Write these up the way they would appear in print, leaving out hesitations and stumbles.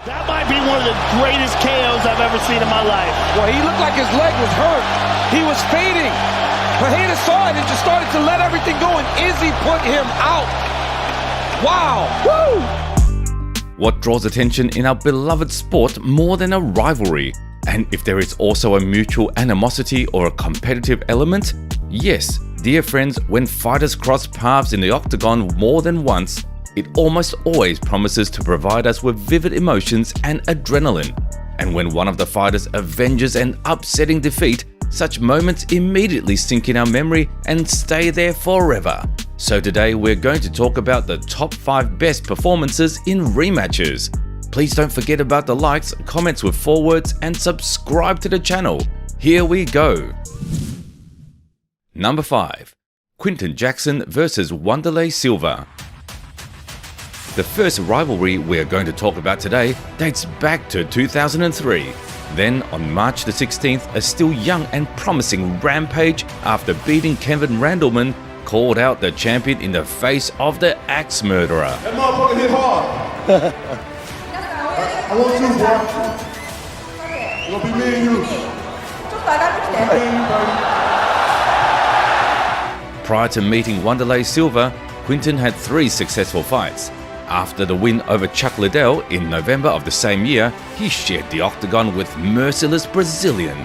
That might be one of the greatest KOs I've ever seen in my life. Well, he looked like his leg was hurt. He was fading. But Hayden saw it and just started to let everything go, and Izzy put him out. Wow. Woo! What draws attention in our beloved sport more than a rivalry? And if there is also a mutual animosity or a competitive element? Yes, dear friends, when fighters cross paths in the octagon more than once, it almost always promises to provide us with vivid emotions and adrenaline. And when one of the fighters avenges an upsetting defeat, such moments immediately sink in our memory and stay there forever. So today we're going to talk about the top 5 best performances in rematches. Please don't forget about the likes, comments with forewords, and subscribe to the channel. Here we go. Number 5. Quinton Jackson vs Wanderlei Silva. The first rivalry we are going to talk about today dates back to 2003. Then, on March the 16th, a still young and promising Rampage, after beating Kevin Randleman, called out the champion in the face of the Axe Murderer. That motherfucker hit hard. I want you, boy. It's gonna be me and you. Prior to meeting Wanderlei Silva, Quinton had 3 successful fights. After the win over Chuck Liddell in November of the same year, he shared the octagon with merciless Brazilian.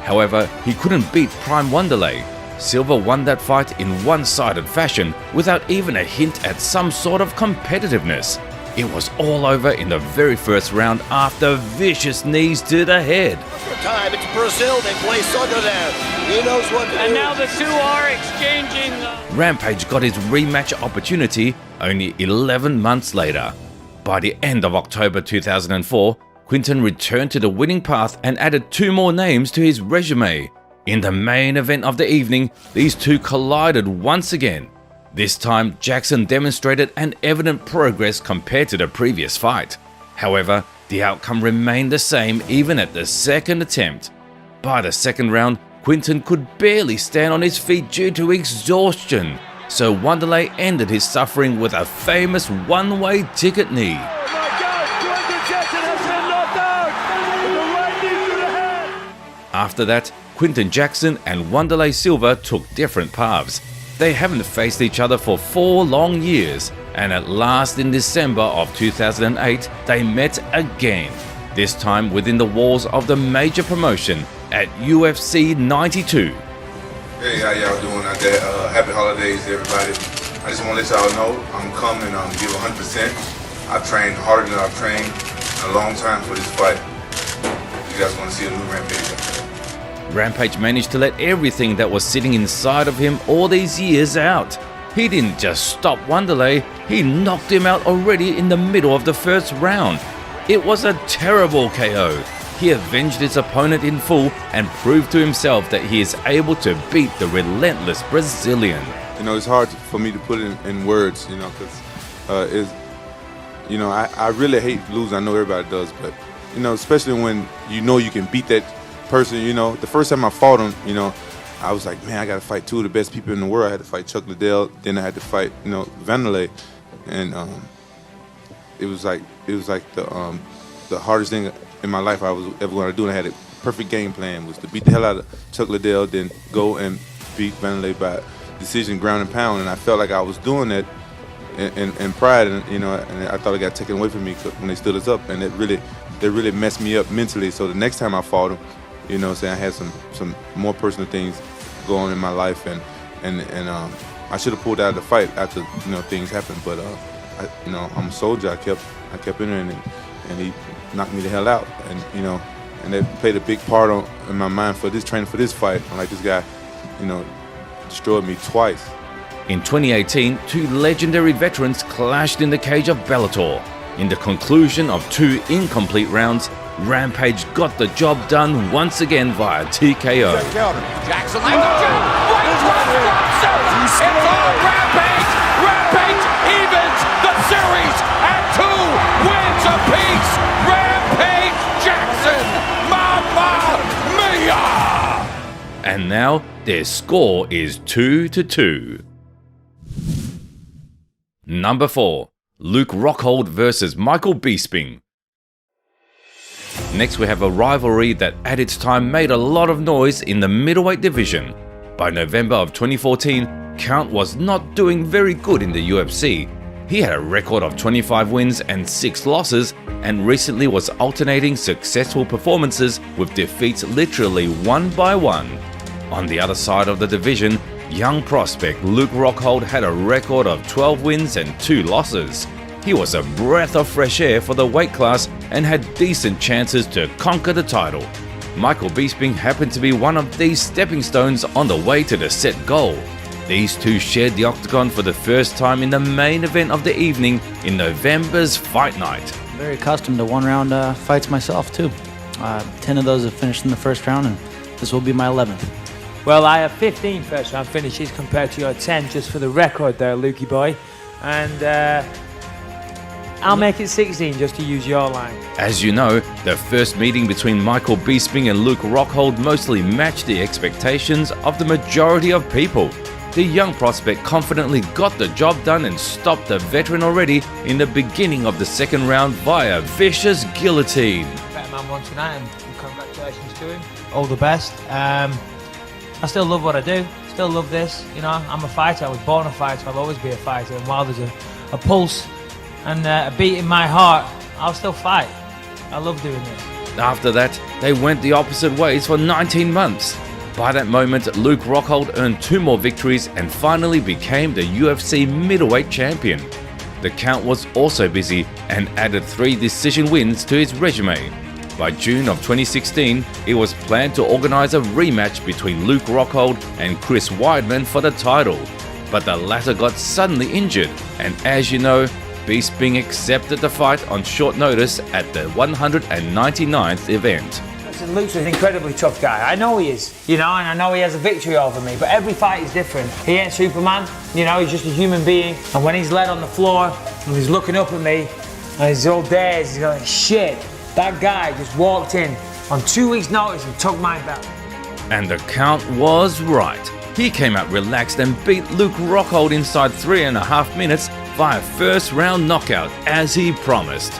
However, he couldn't beat Prime Wanderlei. Silva won that fight in one-sided fashion without even a hint at some sort of competitiveness. It was all over in the very first round after vicious knees to the head. Time, it's Brazil, they play soccer there. He knows what to do. And now the two are exchanging. Rampage got his rematch opportunity only 11 months later. By the end of October 2004, Quinton returned to the winning path and added 2 more names to his resume. In the main event of the evening, these two collided once again. This time, Jackson demonstrated an evident progress compared to the previous fight. However, the outcome remained the same even at the second attempt. By the second round, Quinton could barely stand on his feet due to exhaustion, so Wanderlei ended his suffering with a famous one-way ticket knee. Oh my God, Quinton Jackson has been knocked out with the right knee to the head. After that, Quinton Jackson and Wanderlei Silva took different paths. They haven't faced each other for 4 long years, and at last in December of 2008, they met again. This time within the walls of the major promotion at UFC 92. Hey, how y'all doing out there? Happy holidays, everybody. I just want to let y'all know I'm coming give 100%. I've trained harder than I've trained in a long time for this fight. You guys want to see a new Rampage? Rampage managed to let everything that was sitting inside of him all these years out. He didn't just stop Wanderlei, he knocked him out already in the middle of the first round. It was a terrible KO. He avenged his opponent in full and proved to himself that he is able to beat the relentless Brazilian. You know, it's hard for me to put it in words, you know, because I really hate losing. I know everybody does, but, you know, especially when you know you can beat that person. You know, the first time I fought him, you know, I was like, man, I got to fight 2 of the best people in the world. I had to fight Chuck Liddell, then I had to fight, you know, Wanderlei, and it was like the hardest thing in my life I was ever going to do. And I had a perfect game plan, was to beat the hell out of Chuck Liddell, then go and beat Wanderlei by decision, ground and pound. And I felt like I was doing that in pride, and you know, and I thought it got taken away from me when they stood us up, and it really messed me up mentally. So the next time I fought him, you know, saying I had some more personal things going on in my life, and I should have pulled out of the fight after, you know, things happened. But I'm a soldier. I kept entering, and he knocked me the hell out, and you know, and that played a big part in my mind for this training for this fight. I'm like, this guy, you know, destroyed me twice. In 2018, 2 legendary veterans clashed in the cage of Bellator. In the conclusion of 2 incomplete rounds, Rampage got the job done once again via TKO. Jackson lands the jab. Right cross. It's all Rampage. Rampage evens the series at 2 wins apiece. Rampage Jackson. Mamma mia! And now their score is 2-2. Number 4. Luke Rockhold vs Michael Bisping. Next, we have a rivalry that at its time made a lot of noise in the middleweight division. By November of 2014, Count was not doing very good in the UFC. He had a record of 25 wins and 6 losses, and recently was alternating successful performances with defeats literally one by one. On the other side of the division, young prospect Luke Rockhold had a record of 12 wins and 2 losses. He was a breath of fresh air for the weight class and had decent chances to conquer the title. Michael Bisping happened to be one of these stepping stones on the way to the set goal. These two shared the octagon for the first time in the main event of the evening in November's Fight Night. Very accustomed to one-round fights myself too. 10 of those have finished in the first round, and this will be my 11th. Well, I have 15 first-round finishes compared to your 10, just for the record there, Lukey boy. And I'll make it 16 just to use your line. As you know, the first meeting between Michael Bisping and Luke Rockhold mostly matched the expectations of the majority of people. The young prospect confidently got the job done and stopped the veteran already in the beginning of the second round via vicious guillotine. Better man won tonight, and congratulations to him. All the best. I still love what I do. Still love this. You know, I'm a fighter. I was born a fighter. I'll always be a fighter. And while there's a pulse and a beat in my heart, I'll still fight. I love doing this. After that, they went the opposite ways for 19 months. By that moment, Luke Rockhold earned 2 more victories and finally became the UFC middleweight champion. The Count was also busy and added 3 decision wins to his resume. By June of 2016, it was planned to organize a rematch between Luke Rockhold and Chris Weidman for the title, but the latter got suddenly injured, and as you know, Bisping accepted the fight on short notice at the 199th event. Listen, Luke's an incredibly tough guy. I know he is, you know, and I know he has a victory over me, but every fight is different. He ain't Superman, you know, he's just a human being, and when he's led on the floor and he's looking up at me and he's all dazed, he's going, shit, that guy just walked in on 2 weeks' notice and took my belt. And the Count was right. He came out relaxed and beat Luke Rockhold inside 3.5 minutes via first round knockout, as he promised. Oh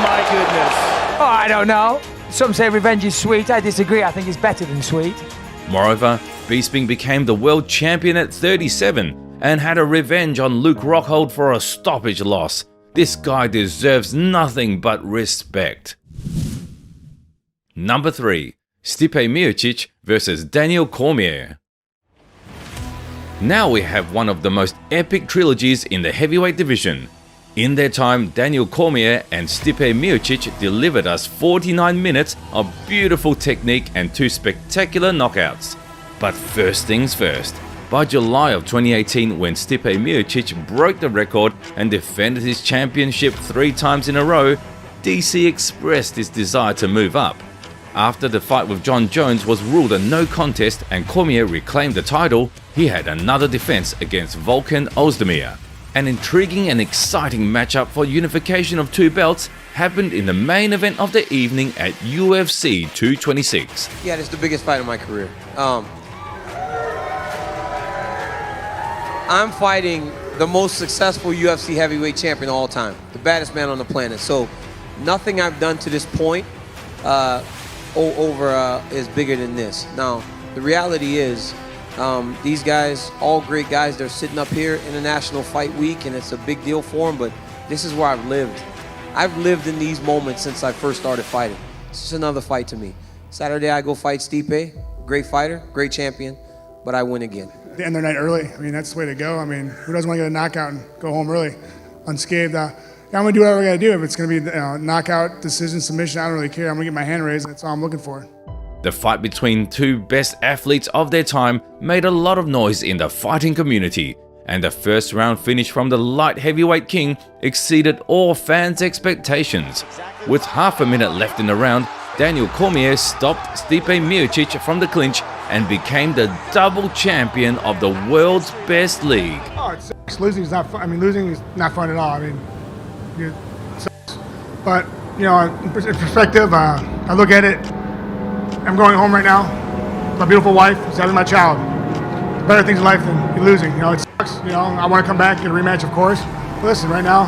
my goodness. Oh, I don't know. Some say revenge is sweet. I disagree. I think it's better than sweet. Moreover, Bisping became the world champion at 37 and had a revenge on Luke Rockhold for a stoppage loss. This guy deserves nothing but respect. Number 3. Stipe Miocic versus Daniel Cormier. Now we have one of the most epic trilogies in the heavyweight division. In their time, Daniel Cormier and Stipe Miocic delivered us 49 minutes of beautiful technique and 2 spectacular knockouts. But first things first. By July of 2018, when Stipe Miocic broke the record and defended his championship 3 times in a row, DC expressed his desire to move up. After the fight with John Jones was ruled a no contest and Cormier reclaimed the title, he had another defense against Volkan Ozdemir. An intriguing and exciting matchup for unification of 2 belts happened in the main event of the evening at UFC 226. Yeah, this is the biggest fight of my career. I'm fighting the most successful UFC heavyweight champion of all time, the baddest man on the planet. So nothing I've done to this point is bigger than this. Now, the reality is, these guys, all great guys, they're sitting up here in a national fight week, and it's a big deal for them, but this is where I've lived. I've lived in these moments since I first started fighting. It's just another fight to me. Saturday, I go fight Stipe, great fighter, great champion, but I win again. The end of the night early, I mean, that's the way to go. I mean, who doesn't want to get a knockout and go home early, unscathed? I'm going to do whatever I got to do. If it's going to be knockout, decision, submission, I don't really care. I'm going to get my hand raised. That's all I'm looking for. The fight between 2 best athletes of their time made a lot of noise in the fighting community, and the first round finish from the light heavyweight king exceeded all fans' expectations. With half a minute left in the round, Daniel Cormier stopped Stipe Miocic from the clinch and became the double champion of the world's best league. Oh, it sucks. Losing is not fun. I mean, losing is not fun at all. I mean, it sucks. But, you know, in perspective, I look at it. I'm going home right now. My beautiful wife is having my child. Better things in life than losing. You know, it sucks. You know, I want to come back, get a rematch, of course. But listen, right now,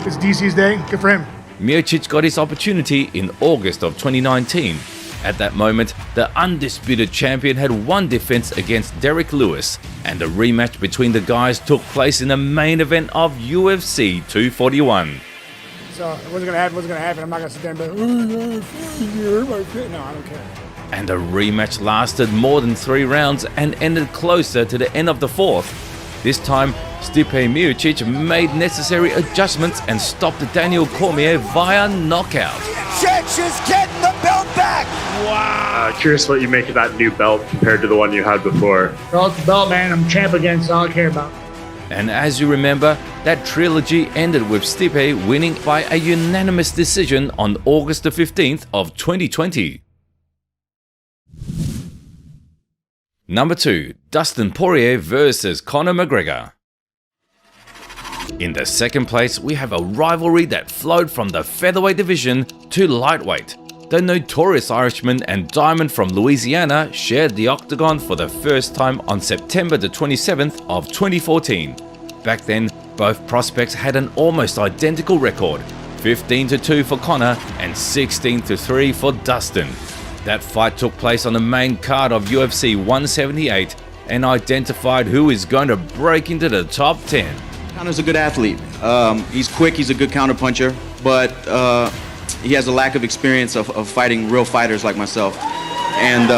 it's DC's day. Good for him. Miocic got his opportunity in August of 2019. At that moment, the undisputed champion had one defense against Derek Lewis, and the rematch between the guys took place in the main event of UFC 241. So it wasn't going to happen. I'm not going to sit there and be like, no, I don't care. And the rematch lasted more than 3 rounds and ended closer to the end of the 4th. This time, Stipe Miocic made necessary adjustments and stopped Daniel Cormier via knockout. Miocic is getting the belt back. Curious what you make of that new belt compared to the one you had before. Well, it's the belt, man. I'm champ again, that's all I care about. And as you remember, that trilogy ended with Stipe winning by a unanimous decision on August the 15th of 2020. Number 2, Dustin Poirier versus Conor McGregor. In the second place, we have a rivalry that flowed from the featherweight division to lightweight. The notorious Irishman and Diamond from Louisiana shared the octagon for the first time on September the 27th of 2014. Back then, both prospects had an almost identical record, 15-2 for Conor and 16-3 for Dustin. That fight took place on the main card of UFC 178 and identified who is going to break into the top 10. Conor's a good athlete. He's quick, he's a good counterpuncher, but he has a lack of experience of fighting real fighters like myself. And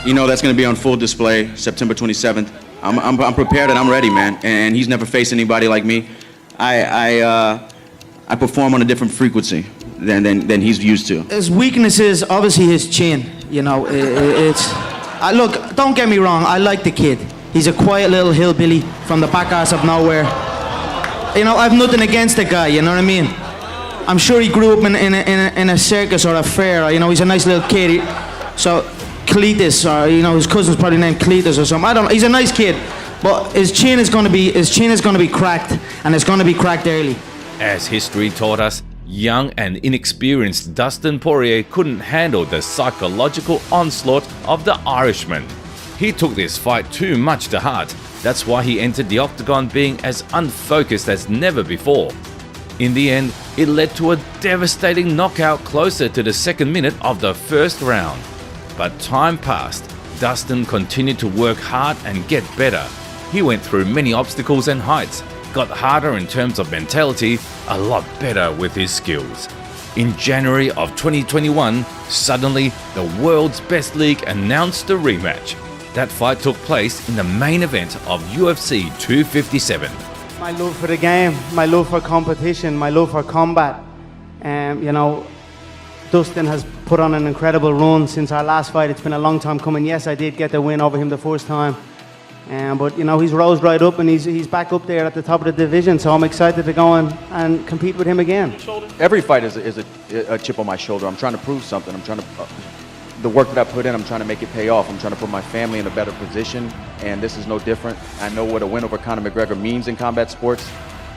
you know that's going to be on full display September 27th. I'm prepared and I'm ready, man. And he's never faced anybody like me. I perform on a different frequency than he's used to. His weakness is obviously his chin. You know, look, don't get me wrong. I like the kid. He's a quiet little hillbilly from the back ass of nowhere. You know, I've nothing against the guy. You know what I mean? I'm sure he grew up in a circus or a fair. You know, he's a nice little kid. So Cletus, or you know, his cousin's probably named Cletus or something. I don't know. He's a nice kid, but his chin is going to be cracked, and it's going to be cracked early. As history taught us, young and inexperienced Dustin Poirier couldn't handle the psychological onslaught of the Irishman. He took this fight too much to heart. That's why he entered the octagon being as unfocused as never before. In the end, it led to a devastating knockout closer to the 2nd minute of the 1st round. But time passed. Dustin continued to work hard and get better. He went through many obstacles and heights, got harder in terms of mentality, a lot better with his skills. In January of 2021, suddenly the world's best league announced a rematch. That fight took place in the main event of UFC 257. My love for the game, my love for competition, my love for combat. You know, Dustin has put on an incredible run since our last fight. It's been a long time coming. Yes, I did get the win over him the first time. But you know, he's rose right up and he's back up there at the top of the division, so I'm excited to go and compete with him again. Every fight is a chip on my shoulder. I'm trying to prove something. I'm trying to the work that I put in, I'm trying to make it pay off. I'm trying to put my family in a better position, and this is no different. I know what a win over Conor McGregor means in combat sports,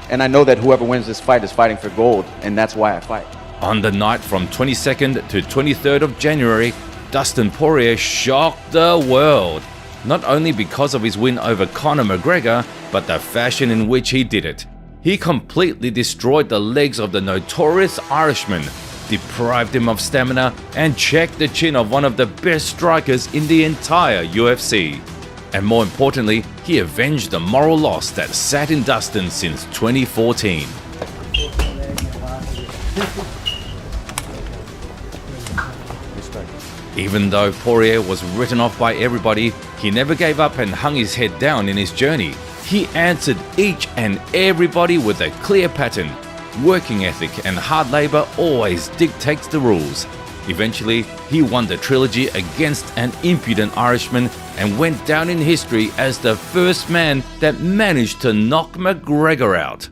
and I know that whoever wins this fight is fighting for gold, and that's why I fight. On the night from 22nd to 23rd of January, Dustin Poirier shocked the world. Not only because of his win over Conor McGregor, but the fashion in which he did it. He completely destroyed the legs of the notorious Irishman, deprived him of stamina, and checked the chin of one of the best strikers in the entire UFC. And more importantly, he avenged the moral loss that sat in Dustin since 2014. Even though Poirier was written off by everybody, he never gave up and hung his head down in his journey. He answered each and everybody with a clear pattern. Working ethic and hard labor always dictates the rules. Eventually, he won the trilogy against an impudent Irishman and went down in history as the first man that managed to knock McGregor out.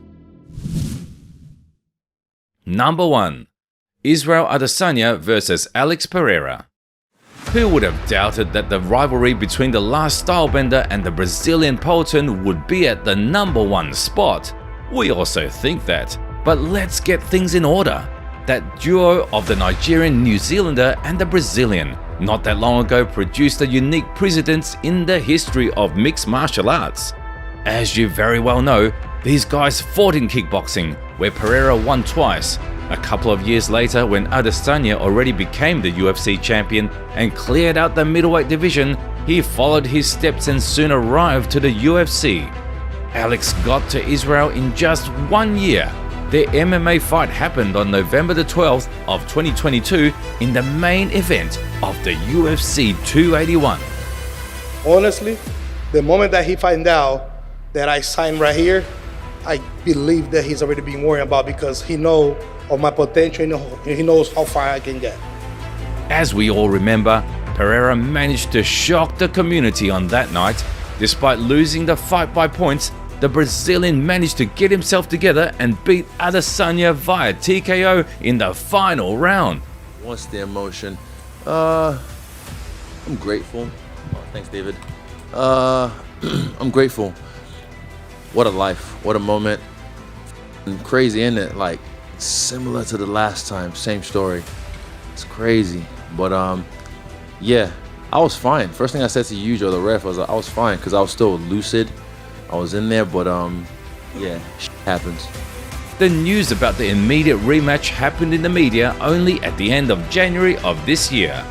Number 1. Israel Adesanya versus Alex Pereira. Who would have doubted that the rivalry between the last stylebender and the Brazilian Poatan would be at the number 1 spot? We also think that. But let's get things in order. That duo of the Nigerian New Zealander and the Brazilian not that long ago produced a unique precedent in the history of mixed martial arts. As you very well know, these guys fought in kickboxing, where Pereira won twice. A couple of years later, when Adesanya already became the UFC champion and cleared out the middleweight division, he followed his steps and soon arrived to the UFC. Alex got to Israel in just 1 year. Their MMA fight happened on November the 12th of 2022 in the main event of the UFC 281. Honestly, the moment that he find out that I signed right here, I believe that he's already been worrying about, because he knows of my potential, he knows how far I can get. As we all remember, Pereira managed to shock the community on that night. Despite losing the fight by points, the Brazilian managed to get himself together and beat Adesanya via TKO in the final round. What's the emotion? I'm grateful. Oh, thanks, David. I'm grateful. What a life, what a moment. And crazy, isn't it? Like, similar to the last time, same story. It's crazy, but yeah, I was fine. First thing I said to you, Joe, the ref, was I was fine, because I was still lucid. I was in there, but yeah, shit happens. The news about the immediate rematch happened in the media only at the end of January of this year.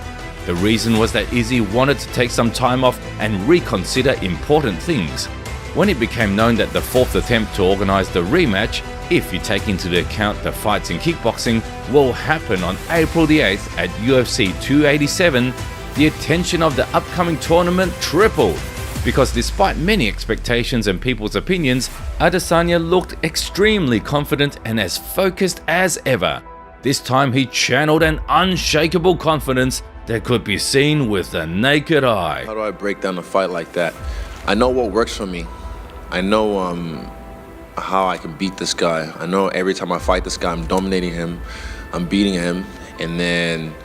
The reason was that Izzy wanted to take some time off and reconsider important things. When it became known that the fourth attempt to organize the rematch, if you take into account the fights in kickboxing, will happen on April the 8th at UFC 287, the attention of the upcoming tournament tripled. Because despite many expectations and people's opinions, Adesanya looked extremely confident and as focused as ever. This time he channeled an unshakable confidence that could be seen with the naked eye. How do I break down a fight like that? I know what works for me. I know how I can beat this guy. I know every time I fight this guy, I'm dominating him, I'm beating him, and then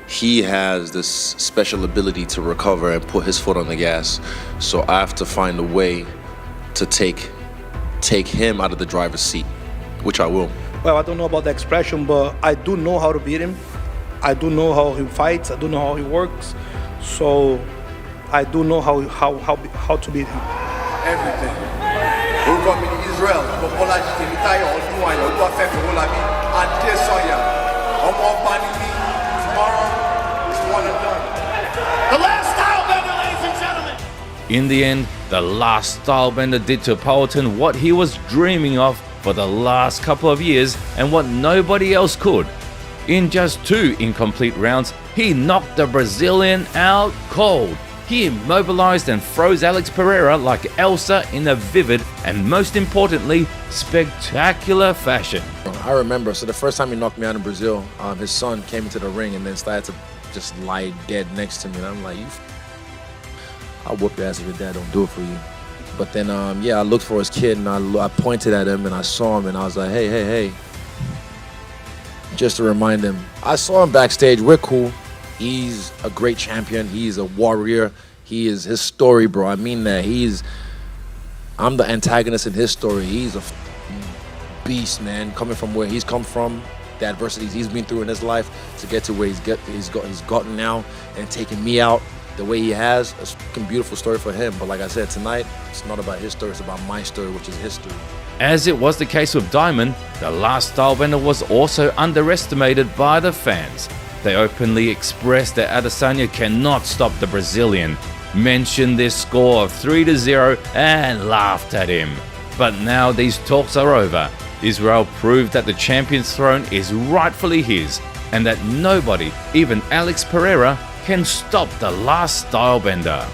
he has this special ability to recover and put his foot on the gas. So I have to find a way to take him out of the driver's seat, which I will. Well, I don't know about the expression, but I do know how to beat him. I do know how he fights. I do know how he works. So I do know how to beat him. Everything. Orúkọ mi ní Israel, Bọ́lá Tèmítáyọ̀ ọdún ayọ̀ Olúwafẹ́mi Owólabí, Adésanya, ọmọ ọba ni mí. Tomorrow is one and done. The last stylebender, ladies and gentlemen. In the end, the last stylebender did to Poulton what he was dreaming of for the last couple of years and what nobody else could. In just 2 incomplete rounds, he knocked the Brazilian out cold. He immobilized and froze Alex Pereira like Elsa in a vivid and, most importantly, spectacular fashion. I remember, so the first time he knocked me out in Brazil, his son came into the ring and then started to just lie dead next to me. And I'm like, I'll whoop your ass if your dad don't do it for you. But then, yeah, I looked for his kid and I pointed at him and I saw him and I was like, hey. Just to remind him. I saw him backstage, we're cool. He's a great champion. He's a warrior. He is his story, bro. I mean that. I'm the antagonist in his story. He's a beast, man. Coming from where he's come from, the adversities he's been through in his life to get to where he's gotten now and taking me out the way he has. It's a fucking beautiful story for him. But like I said, tonight, it's not about his story. It's about my story, which is history. As it was the case with Diamond, the last stylebender was also underestimated by the fans. They openly expressed that Adesanya cannot stop the Brazilian, mentioned their score of 3-0 and laughed at him. But now these talks are over. Israel proved that the champion's throne is rightfully his and that nobody, even Alex Pereira, can stop the last stylebender.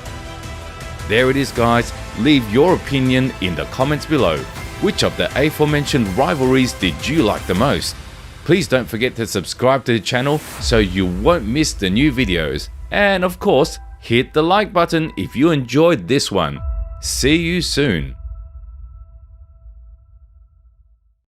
There it is, guys. Leave your opinion in the comments below. Which of the aforementioned rivalries did you like the most? Please don't forget to subscribe to the channel so you won't miss the new videos. And of course, hit the like button if you enjoyed this one. See you soon.